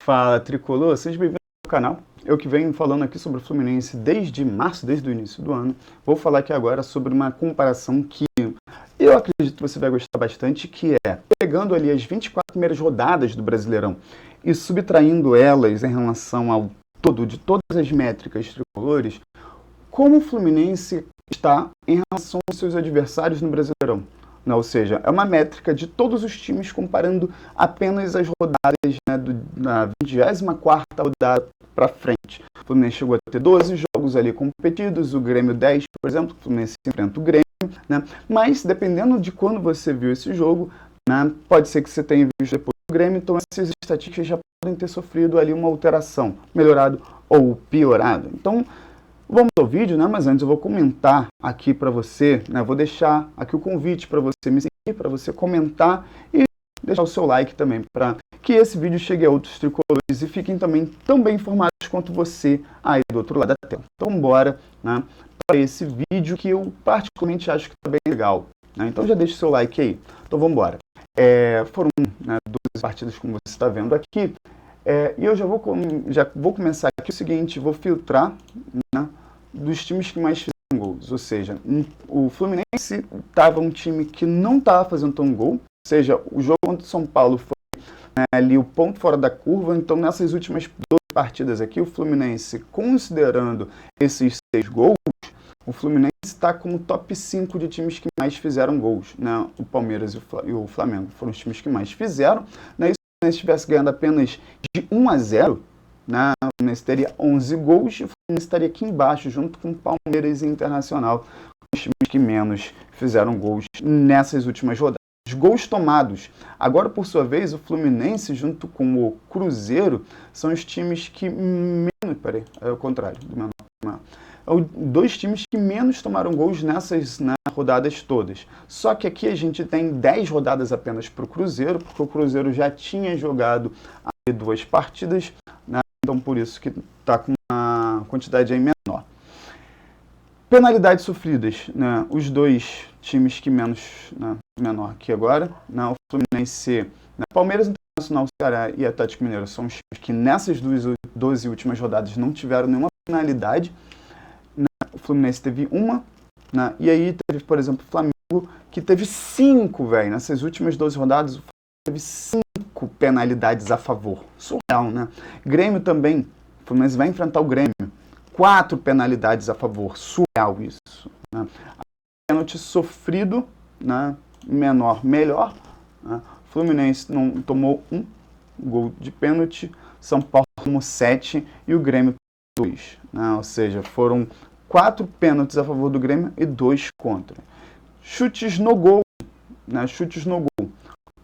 Fala, Tricolor, seja bem-vindo ao canal. Eu que venho falando aqui sobre o Fluminense desde março, desde o início do ano. Vou falar aqui agora sobre uma comparação que eu acredito que você vai gostar bastante, que é pegando ali as 24 primeiras rodadas do Brasileirão e subtraindo elas em relação ao todo de todas as métricas tricolores, como o Fluminense está em relação aos seus adversários no Brasileirão. Não, ou seja, é uma métrica de todos os times comparando apenas as rodadas, né, da 24ª rodada para frente. O Fluminense chegou a ter 12 jogos ali competidos, o Grêmio 10, por exemplo, o Fluminense enfrenta o Grêmio, né? Mas dependendo de quando você viu esse jogo, né, pode ser que você tenha visto depois do Grêmio, então essas estatísticas já podem ter sofrido ali uma alteração, melhorado ou piorado. Então, vamos ao vídeo, né? Mas antes eu vou comentar aqui para você, né? Vou deixar aqui o convite para você me seguir, para você comentar e deixar o seu like também, para que esse vídeo chegue a outros tricolores e fiquem também tão bem informados quanto você aí do outro lado da tela. Então, bora, né, para esse vídeo que eu particularmente acho que está bem legal, né? Então já deixa o seu like aí. Então vamos embora. Foram, né, 12 partidas como você está vendo aqui. E eu já vou começar aqui o seguinte, vou filtrar, né, dos times que mais fizeram gols, ou seja, o Fluminense estava um time que não estava fazendo tão gol, ou seja, o jogo contra o São Paulo foi, né, ali o ponto fora da curva, então nessas últimas 12 partidas aqui, o Fluminense, considerando esses 6 gols, o Fluminense está como top 5 de times que mais fizeram gols, né? O Palmeiras e o Flamengo foram os times que mais fizeram, né? E se o Fluminense tivesse ganhando apenas de 1-0, né, o Fluminense teria 11 gols e o Fluminense estaria aqui embaixo, junto com o Palmeiras e Internacional, os times que menos fizeram gols nessas últimas rodadas. Os gols tomados. Agora, por sua vez, o Fluminense, junto com o Cruzeiro, são os times que menos... Peraí, é o contrário. Dois times que menos tomaram gols nessas, né, rodadas todas. Só que aqui a gente tem 10 rodadas apenas para o Cruzeiro, porque o Cruzeiro já tinha jogado 2 partidas, né? Então por isso que está com uma quantidade aí menor. Penalidades sofridas, né? Os dois times que menos, né, menor aqui agora, né? O Fluminense, né? Palmeiras, Internacional, Ceará e Atlético Mineiro são os times que nessas 12 últimas rodadas não tiveram nenhuma penalidade, né? O Fluminense teve uma, né? E aí teve, por exemplo, o Flamengo, que teve 5, velho. Nessas últimas 12 rodadas, o Flamengo teve 5 penalidades a favor. Surreal, né? Grêmio também. O Fluminense vai enfrentar o Grêmio. 4 penalidades a favor. Surreal isso, né? Pênalti sofrido, né? Menor, melhor, né? O Fluminense não tomou 1 gol de pênalti. São Paulo tomou 7 e o Grêmio 2, né? Ou seja, foram 4 pênaltis a favor do Grêmio e 2 contra. Chutes no gol, né? Chutes no gol.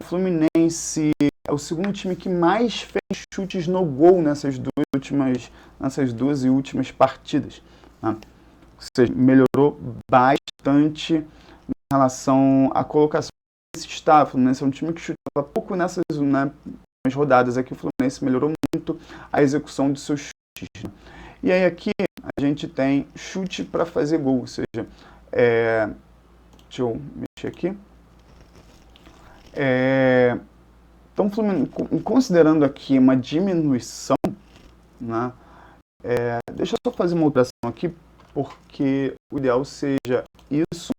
O Fluminense é o segundo time que mais fez chutes no gol nessas 12 últimas partidas, né? Ou seja, melhorou bastante em relação à colocação que está. O Fluminense é um time que chutava pouco nessas, né, rodadas aqui. O Fluminense melhorou muito a execução de seus chutes, né? E aí aqui a gente tem chute para fazer gol, ou seja, deixa eu mexer aqui. Então, considerando aqui uma diminuição, né, deixa eu só fazer uma alteração aqui, porque o ideal seja isso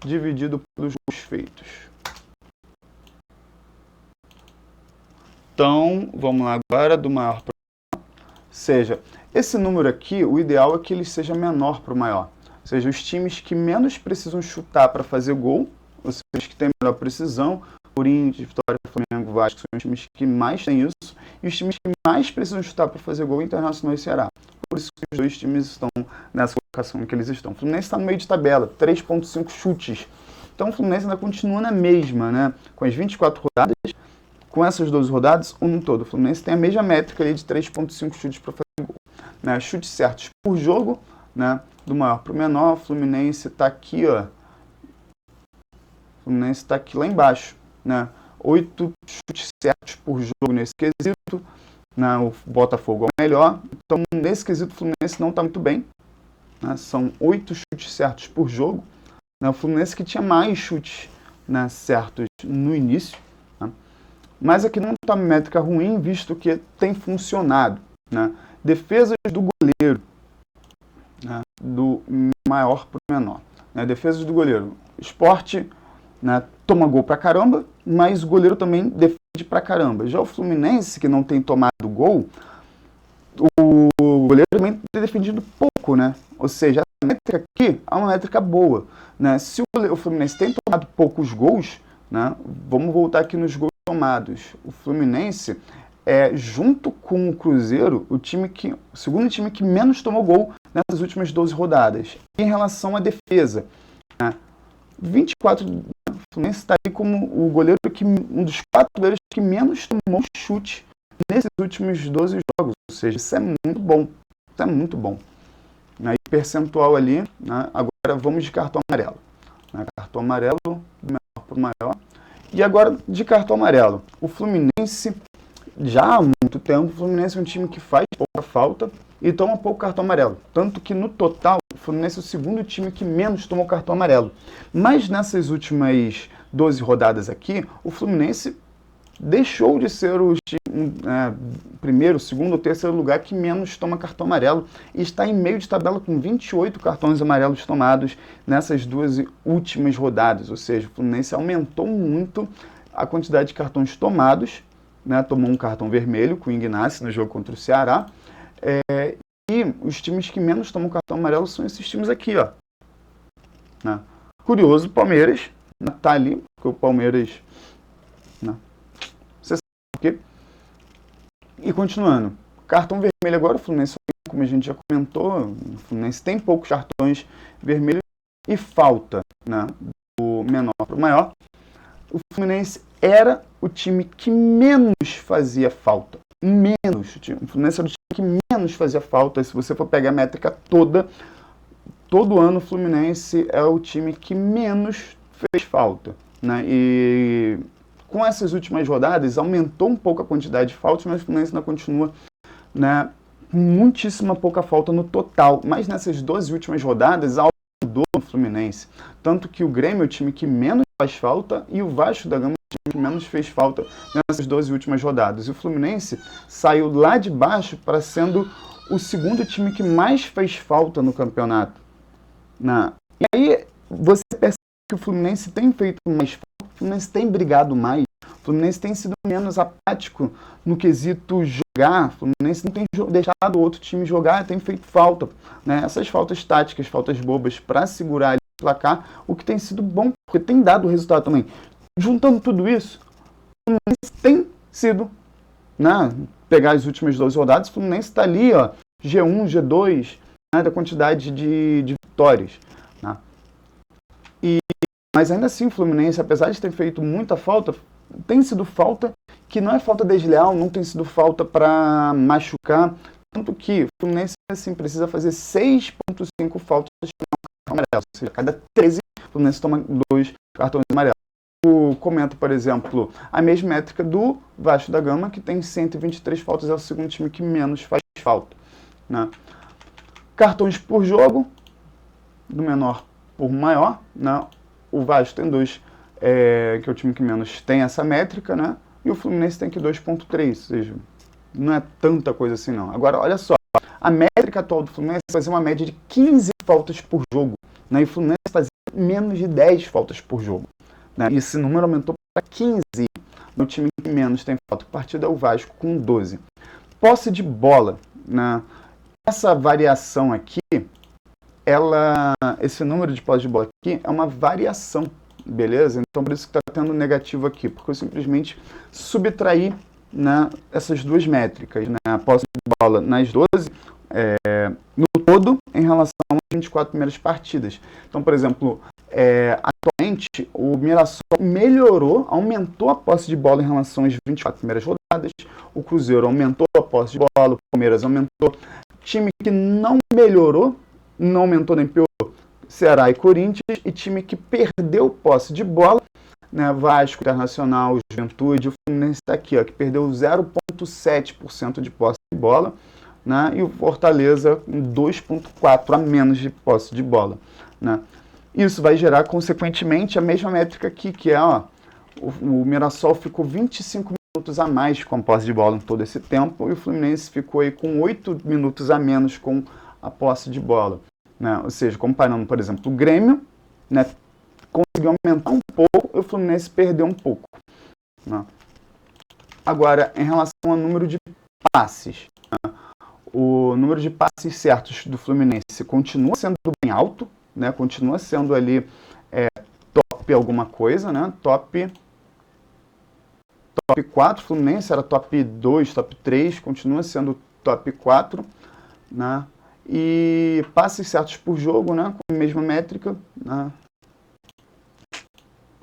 dividido pelos gols feitos. Então, vamos lá agora, do maior para o menor. Ou seja, esse número aqui, o ideal é que ele seja menor para o maior. Ou seja, os times que menos precisam chutar para fazer gol, ou seja, os que têm melhor precisão, Corinthians, Vitória, Flamengo, Vasco, são os times que mais têm isso, e os times que mais precisam chutar para fazer gol, Internacional e Ceará. Por isso que os dois times estão nessa colocação que eles estão. O Fluminense está no meio de tabela, 3,5 chutes. Então o Fluminense ainda continua na mesma, né? Com as 24 rodadas, com essas 12 rodadas, um no todo. O Fluminense tem a mesma métrica ali de 3,5 chutes para fazer gol, né? Chutes certos por jogo, né? Do maior para o menor. O Fluminense está aqui, ó. O Fluminense está aqui lá embaixo, né? 8 chutes certos por jogo nesse quesito, né? O Botafogo é o melhor. Então, nesse quesito, o Fluminense não está muito bem, né? São 8 chutes certos por jogo, né? O Fluminense que tinha mais chutes, né, certos no início, né? Mas aqui não está uma métrica ruim, visto que tem funcionado, né? Defesas do goleiro, né? Do maior para o menor. Né? Defesas do goleiro. Sport, né? Toma gol pra caramba, mas o goleiro também defende pra caramba. Já o Fluminense, que não tem tomado gol, o goleiro também tem defendido pouco, né? Ou seja, a métrica aqui é uma métrica boa, né? Se o Fluminense tem tomado poucos gols, né? Vamos voltar aqui nos gols tomados. O Fluminense é, junto com o Cruzeiro, o segundo time que menos tomou gol nessas últimas 12 rodadas. Em relação à defesa, né? 24, o Fluminense está aí como o goleiro um dos 4 goleiros que menos tomou chute nesses últimos 12 jogos. Ou seja, isso é muito bom. Isso é muito bom. Aí, percentual ali, né? Agora vamos de cartão amarelo. Né? Cartão amarelo, do menor para o maior. E agora, de cartão amarelo. O Fluminense, já há muito tempo, o Fluminense é um time que faz pouca falta e toma pouco cartão amarelo. Tanto que, no total, o Fluminense é o segundo time que menos tomou cartão amarelo. Mas nessas últimas 12 rodadas aqui, o Fluminense deixou de ser o primeiro, segundo ou terceiro lugar que menos toma cartão amarelo e está em meio de tabela com 28 cartões amarelos tomados nessas 2 últimas rodadas. Ou seja, o Fluminense aumentou muito a quantidade de cartões tomados, né? Tomou um cartão vermelho com o Ignacy no jogo contra o Ceará. E os times que menos tomam cartão amarelo são esses times aqui, ó. Né? Curioso, o Palmeiras, né? Tá ali, porque o Palmeiras... Né? Você sabe por quê? E continuando, cartão vermelho agora, o Fluminense, como a gente já comentou, o Fluminense tem poucos cartões vermelhos e falta, né? Do menor para o maior. O Fluminense era o time que menos fazia falta. Menos. O Fluminense era o time que menos fazia falta. Se você for pegar a métrica toda, todo ano o Fluminense é o time que menos fez falta. Né? E com essas últimas rodadas, aumentou um pouco a quantidade de faltas, mas o Fluminense ainda continua, né, muitíssima pouca falta no total. Mas nessas 12 últimas rodadas, algo mudou no Fluminense. Tanto que o Grêmio é o time que menos faz falta e o Vasco da Gama é o time que menos fez falta nessas 12 últimas rodadas. E o Fluminense saiu lá de baixo para sendo o segundo time que mais fez falta no campeonato. Né? E aí você percebe que o Fluminense tem feito mais falta, o Fluminense tem brigado mais, o Fluminense tem sido menos apático no quesito jogar, o Fluminense não tem deixado o outro time jogar, tem feito falta. Né? Essas faltas táticas, faltas bobas para segurar o placar, o que tem sido bom, porque tem dado resultado também. Juntando tudo isso, o Fluminense tem sido, né, pegar as últimas 12 rodadas, o Fluminense está ali, ó, G1, G2, né, da quantidade de vitórias. Né? Mas ainda assim, o Fluminense, apesar de ter feito muita falta, tem sido falta que não é falta desleal, não tem sido falta para machucar. Tanto que o Fluminense assim, precisa fazer 6,5 faltas de cartão amarelo. Ou seja, a cada 13, o Fluminense toma 2 cartões amarelos. Eu comento, por exemplo, a mesma métrica do Vasco da Gama, que tem 123 faltas, é o segundo time que menos faz falta. Né? Cartões por jogo, do menor por maior, né? O Vasco tem 2, que é o time que menos tem essa métrica, né? E o Fluminense tem aqui 2,3, ou seja, não é tanta coisa assim não. Agora, olha só, a métrica atual do Fluminense vai ser uma média de 15 faltas por jogo, né? E o Fluminense fazia menos de 10 faltas por jogo, né? E esse número aumentou para 15, no time que menos tem falta por partida é o Vasco, com 12. Posse de bola, né? Essa variação aqui, esse número de posse de bola aqui é uma variação, beleza? Então por isso que está tendo negativo aqui, porque eu simplesmente subtraí, né, essas duas métricas, né, a posse de bola nas 12, no todo, em relação às 24 primeiras partidas. Então, por exemplo, atualmente o Mirassol aumentou a posse de bola em relação às 24 primeiras rodadas, o Cruzeiro aumentou a posse de bola, o Palmeiras aumentou, time que não melhorou, não aumentou nem piorou, Ceará e Corinthians, e time que perdeu posse de bola, né, Vasco, Internacional, Juventude, o Fluminense está aqui, ó, que perdeu 0,7% de posse de bola, né, e o Fortaleza 2,4% a menos de posse de bola. Né. Isso vai gerar, consequentemente, a mesma métrica aqui, que é, ó, o Mirassol ficou 25 minutos minutos a mais com a posse de bola em todo esse tempo, e o Fluminense ficou aí com 8 minutos a menos com a posse de bola, né? Ou seja, comparando, por exemplo, o Grêmio, né, conseguiu aumentar um pouco e o Fluminense perdeu um pouco, né? Agora, em relação ao número de passes, né, o número de passes certos do Fluminense continua sendo bem alto, né? Continua sendo ali top alguma coisa, né? Top 4, Fluminense era top 2, top 3, continua sendo top 4, né? E passes certos por jogo, né? Com a mesma métrica, né?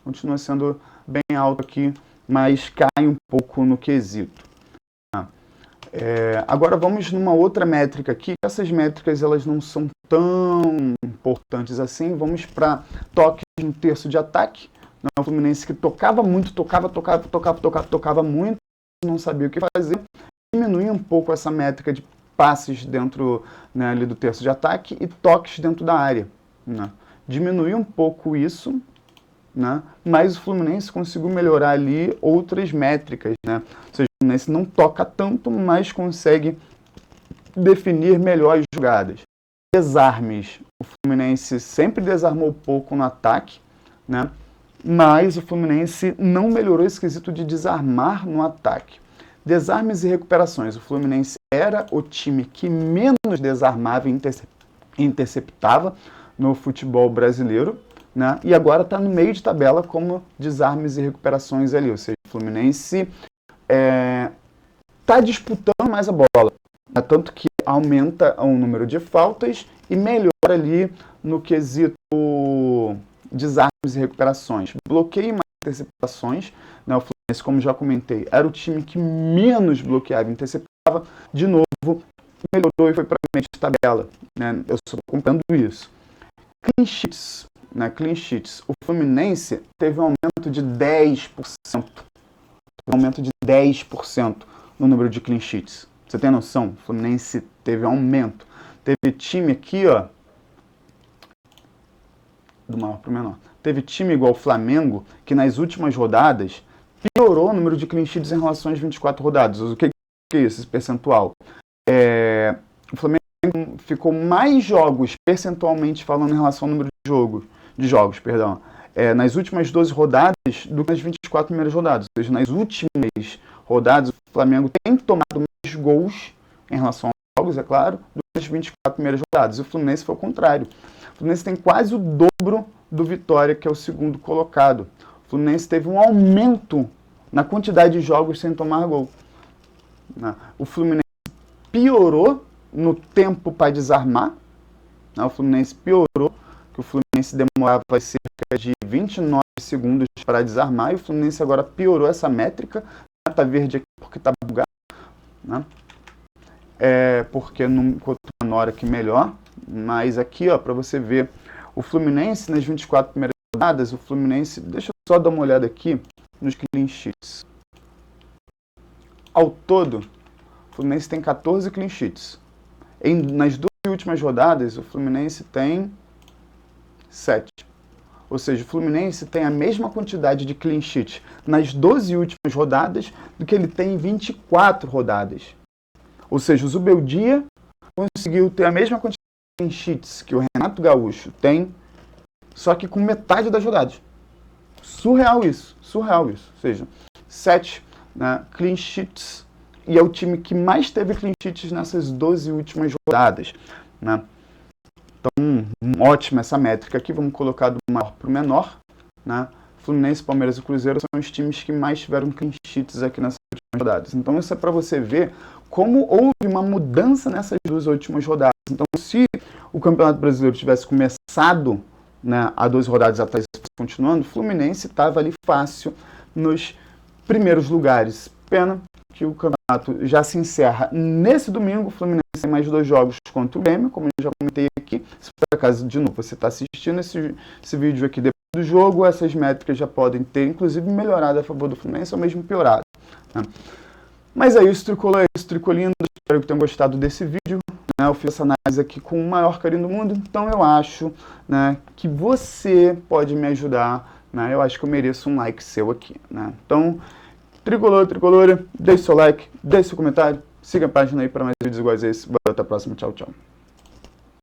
Continua sendo bem alto aqui, mas cai um pouco no quesito. Agora vamos numa outra métrica aqui. Essas métricas elas não são tão importantes assim. Vamos para toques no terço de ataque. O Fluminense que tocava muito, tocava muito, não sabia o que fazer. Diminuía um pouco essa métrica de passes dentro, né, ali do terço de ataque e toques dentro da área, né? Diminuiu um pouco isso, né? Mas o Fluminense conseguiu melhorar ali outras métricas, né? Ou seja, o Fluminense não toca tanto, mas consegue definir melhor as jogadas. Desarmes. O Fluminense sempre desarmou pouco no ataque, né? Mas o Fluminense não melhorou esse quesito de desarmar no ataque. Desarmes e recuperações. O Fluminense era o time que menos desarmava e interceptava no futebol brasileiro, né? E agora está no meio de tabela como desarmes e recuperações ali. Ou seja, o Fluminense está disputando mais a bola, né? Tanto que aumenta o número de faltas e melhora ali no quesito desarmes e recuperações. Bloqueio e mais interceptações, né? O Fluminense, como já comentei, era o time que menos bloqueava e interceptava. De novo, melhorou e foi para a meio de tabela, né? Eu só estou contando isso. Clean sheets, né? Clean sheets. O Fluminense teve um aumento de 10%. Um aumento de 10% no número de clean sheets. Você tem noção? O Fluminense teve um aumento. Teve time aqui, ó, do maior para o menor. Teve time igual o Flamengo, que nas últimas rodadas piorou o número de clean sheets em relação às 24 rodadas. O que é isso, esse percentual? O Flamengo ficou mais jogos, percentualmente falando, em relação ao número de jogos, nas últimas 12 rodadas do que nas 24 primeiras rodadas. Ou seja, nas últimas rodadas, o Flamengo tem tomado mais gols em relação aos jogos, é claro, do que nas 24 primeiras rodadas. E o Fluminense foi o contrário. O Fluminense tem quase o dobro do Vitória, que é o segundo colocado. O Fluminense teve um aumento na quantidade de jogos sem tomar gol. O Fluminense piorou no tempo para desarmar. O Fluminense piorou, que o Fluminense demorava cerca de 29 segundos para desarmar, e o Fluminense agora piorou essa métrica. Está verde aqui porque está bugado, né? Porque no menor aqui melhor, mas aqui, ó, para você ver, o Fluminense nas 24 primeiras rodadas, o Fluminense, deixa eu só dar uma olhada aqui nos clean sheets. Ao todo, o Fluminense tem 14 clean sheets. Nas 12 últimas rodadas, o Fluminense tem 7. Ou seja, o Fluminense tem a mesma quantidade de clean sheets nas 12 últimas rodadas do que ele tem em 24 rodadas. Ou seja, o Zubeldia conseguiu ter a mesma quantidade de clean sheets que o Renato Gaúcho tem, só que com metade das rodadas. Surreal isso. Ou seja, 7, né, clean sheets, e é o time que mais teve clean sheets nessas 12 últimas rodadas, né? Então, ótima essa métrica aqui. Vamos colocar do maior para o menor, né? Fluminense, Palmeiras e Cruzeiro são os times que mais tiveram clean sheets aqui nessas últimas rodadas. Então, isso é para você ver como houve uma mudança nessas duas últimas rodadas. Então, se o Campeonato Brasileiro tivesse começado, né, há 12 rodadas atrás, continuando, o Fluminense estava ali fácil nos primeiros lugares. Pena que o campeonato já se encerra nesse domingo. O Fluminense tem mais 2 jogos contra o Grêmio, como eu já comentei aqui. Se por acaso, de novo, você está assistindo esse vídeo aqui depois do jogo, essas métricas já podem ter, inclusive, melhorado a favor do Fluminense ou mesmo piorado, né? Mas é isso, tricolor, é isso, tricolindo. Espero que tenham gostado desse vídeo, né? Eu fiz essa análise aqui com o maior carinho do mundo, então eu acho, né, que você pode me ajudar, né? Eu acho que eu mereço um like seu aqui, né? Então, Tricolor, tricolora, deixe seu like, deixe seu comentário, siga a página aí para mais vídeos iguais a esse. Até a próxima, tchau, tchau.